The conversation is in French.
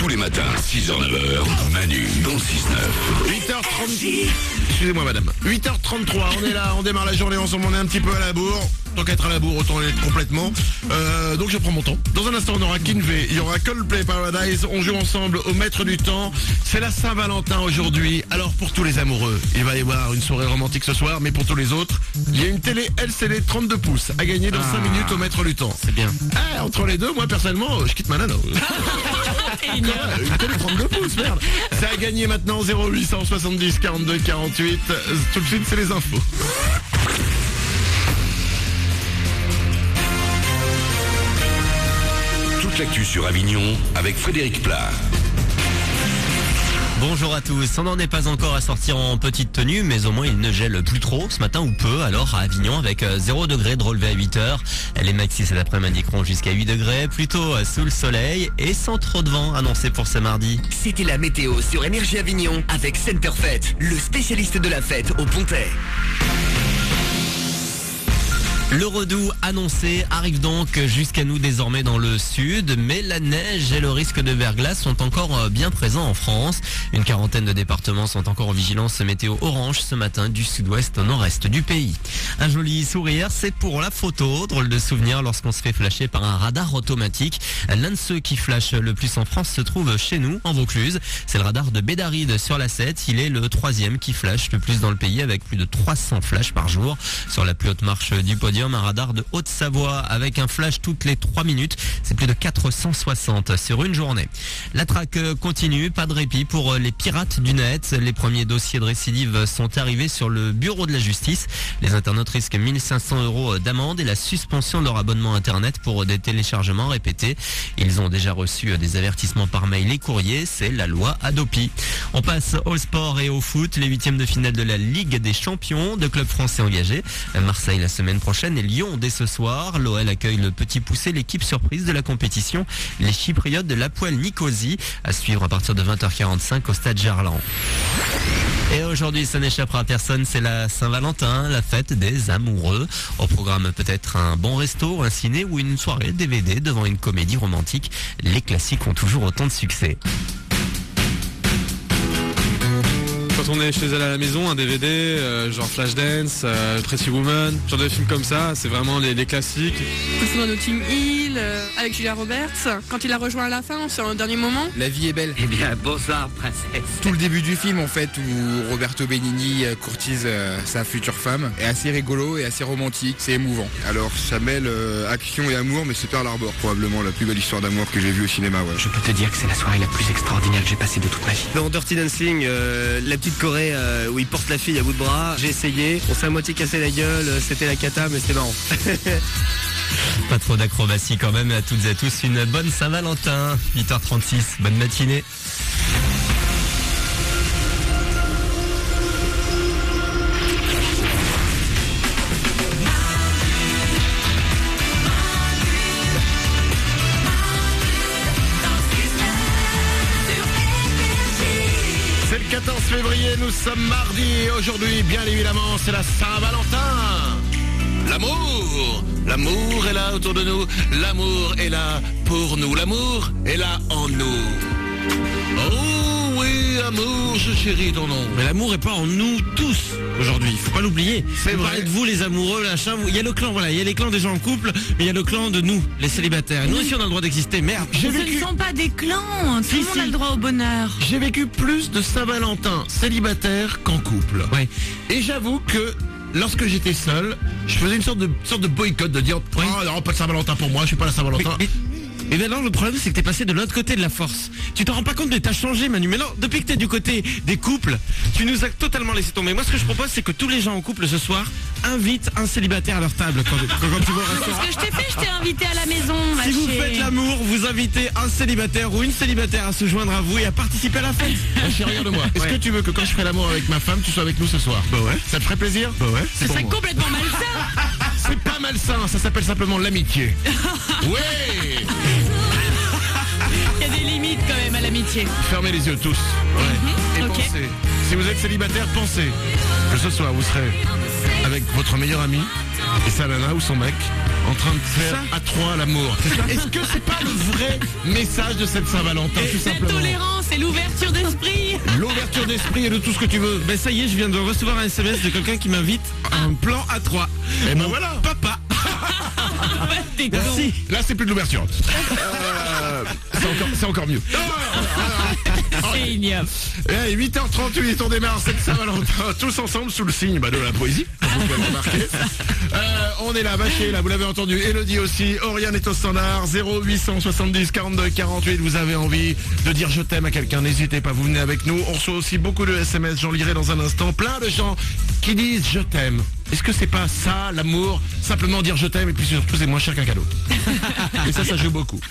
Tous les matins, 6h-9h, Manu dans le 6-9. 8h30. Excusez-moi madame. 8h33, on est là, on démarre la journée ensemble, on est un petit peu à la bourre. Tant qu'être à la bourre, autant l'être complètement. Donc je prends mon temps. Dans un instant, on aura Kinvey, il y aura Coldplay Paradise. On joue ensemble au maître du temps. C'est la Saint-Valentin aujourd'hui. Alors pour tous les amoureux, il va y avoir une soirée romantique ce soir. Mais pour tous les autres, il y a une télé LCD 32 pouces à gagner dans 5 minutes au maître du temps. C'est bien. Entre les deux, moi personnellement, je quitte ma nana. Une télé 32 pouces, merde. C'est à gagner maintenant, 0870 42 48. Tout de suite, c'est les infos. Toute l'actu sur Avignon avec Frédéric Plat. Bonjour à tous, on n'en est pas encore à sortir en petite tenue, mais au moins il ne gèle plus trop ce matin ou peu, alors à Avignon avec 0 degré de relevé à 8h. Les maxis cet après-midi indiqueront jusqu'à 8 degrés, plutôt sous le soleil et sans trop de vent annoncé pour ce mardi. C'était la météo sur Énergie Avignon avec Centerfait, le spécialiste de la fête au Pontet. Le redoux annoncé arrive donc jusqu'à nous désormais dans le sud, mais la neige et le risque de verglas sont encore bien présents en France. Une quarantaine de départements sont encore en vigilance météo orange ce matin du sud-ouest au nord-est du pays. Un joli sourire, c'est pour la photo. Drôle de souvenir lorsqu'on se fait flasher par un radar automatique. L'un de ceux qui flashent le plus en France se trouve chez nous, en Vaucluse. C'est le radar de Bédaride sur la 7. Il est le 3e qui flash le plus dans le pays avec plus de 300 flashs par jour. Sur la plus haute marche du podium, un radar de Haute-Savoie avec un flash toutes les 3 minutes. C'est plus de 460 sur une journée. La traque continue, pas de répit pour les pirates du net. Les premiers dossiers de récidive sont arrivés sur le bureau de la justice. Les internautes risquent 1 500 € d'amende et la suspension de leur abonnement internet pour des téléchargements répétés. Ils ont déjà reçu des avertissements par mail et courrier. C'est la loi Hadopi. On passe au sport et au foot. Les 8e de finale de la Ligue des Champions. 2 clubs français engagés. Marseille la semaine prochaine et Lyon dès ce soir. L'OL accueille le Petit Poucet, l'équipe surprise de la compétition, les Chypriotes de l'Hapoel Nicosie, à suivre à partir de 20h45 au stade Gerland. Et aujourd'hui, ça n'échappera à personne, c'est la Saint-Valentin, la fête des amoureux. Au programme peut-être un bon resto, un ciné ou une soirée DVD devant une comédie romantique. Les classiques ont toujours autant de succès. Quand on est chez elle à la maison, un DVD, genre Flashdance, Pretty Woman, genre de films comme ça, c'est vraiment les classiques. Ils sont dans Notting Hill, avec Julia Roberts. Quand il la rejoint à la fin, c'est un dernier moment. La vie est belle. Eh bien, bonsoir, princesse. Tout le début du film, en fait, où Roberto Benigni courtise sa future femme, est assez rigolo et assez romantique. C'est émouvant. Alors, ça mêle action et amour, mais c'est Pearl Harbor, probablement la plus belle histoire d'amour que j'ai vue au cinéma, ouais. Je peux te dire que c'est la soirée la plus extraordinaire que j'ai passée de toute ma vie. Dans Dirty Dancing, la petite Corée où il porte la fille à bout de bras, j'ai essayé, on s'est à moitié cassé la gueule, c'était la cata mais c'était marrant. Pas trop d'acrobatie quand même à toutes et à tous, une bonne Saint-Valentin, 8h36, bonne matinée. C'est le 14 février, nous sommes mardi et aujourd'hui, bien évidemment, c'est la Saint-Valentin. L'amour est là autour de nous, l'amour est là pour nous, l'amour est là en nous. Oh oui, amour, je chéris ton nom. Mais l'amour est pas en nous tous aujourd'hui, faut pas l'oublier. C'est Vous vrai. parlez de vous les amoureux, l'achat, il y a le clan, voilà, il y a les clans des gens en couple, mais il y a le clan de nous, les célibataires. Nous aussi on a le droit d'exister, merde. Ce ne sont pas des clans, tout le monde a le droit au bonheur. J'ai vécu plus de Saint-Valentin célibataire qu'en couple. Ouais. Et j'avoue que lorsque j'étais seul, je faisais une sorte de boycott, de dire oh non, pas de Saint-Valentin pour moi, je suis pas la Saint-Valentin. Et maintenant le problème c'est que t'es passé de l'autre côté de la force. Tu te rends pas compte mais t'as changé Manu. Mais non, depuis que t'es du côté des couples, tu nous as totalement laissé tomber. Moi ce que je propose c'est que tous les gens en couple ce soir invitent un célibataire à leur table quand tu vas au restaurant. C'est ce que je t'ai fait, je t'ai invité à la maison, ma Si vous chérie. faites l'amour, vous invitez un célibataire ou une célibataire à se joindre à vous et à participer à la fête. Ma chérie, regarde-moi. Est-ce que tu veux que quand je ferai l'amour avec ma femme, tu sois avec nous ce soir? Bah ouais. Ça te ferait plaisir? Bah ouais. Ce serait complètement malsain. C'est pas malsain, ça s'appelle simplement l'amitié. Ouais. Il y a des limites quand même à l'amitié. Fermez les yeux tous. Ouais. Et ok. pensez, si vous êtes célibataire, pensez que ce soir vous serez avec votre meilleur ami et sa nana ou son mec en train de faire à trois l'amour. Est-ce que c'est pas le vrai message de cette Saint-Valentin, tout La simplement? tolérance et l'ouverture d'esprit. L'ouverture d'esprit et de tout ce que tu veux. Ben ça y est, je viens de recevoir un SMS de quelqu'un qui m'invite à un plan à 3. Et ben voilà. Papa. Merci. Là, c'est plus de l'ouverture. C'est encore mieux. C'est ignoble. Et 8h38, on démarre cette Saint-Valentin tous ensemble sous le signe de la poésie. Vous pouvez le remarquer. On est là, Vacher, là, vous l'avez entendu. Elodie aussi. Oriane est au standard. 0870 42 48. Vous avez envie de dire je t'aime à quelqu'un, n'hésitez pas, vous venez avec nous. On reçoit aussi beaucoup de SMS, j'en lirai dans un instant. Plein de gens qui disent je t'aime. Est-ce que c'est pas ça, l'amour? Simplement dire je t'aime et puis surtout c'est moins cher qu'un cadeau. Et ça joue beaucoup.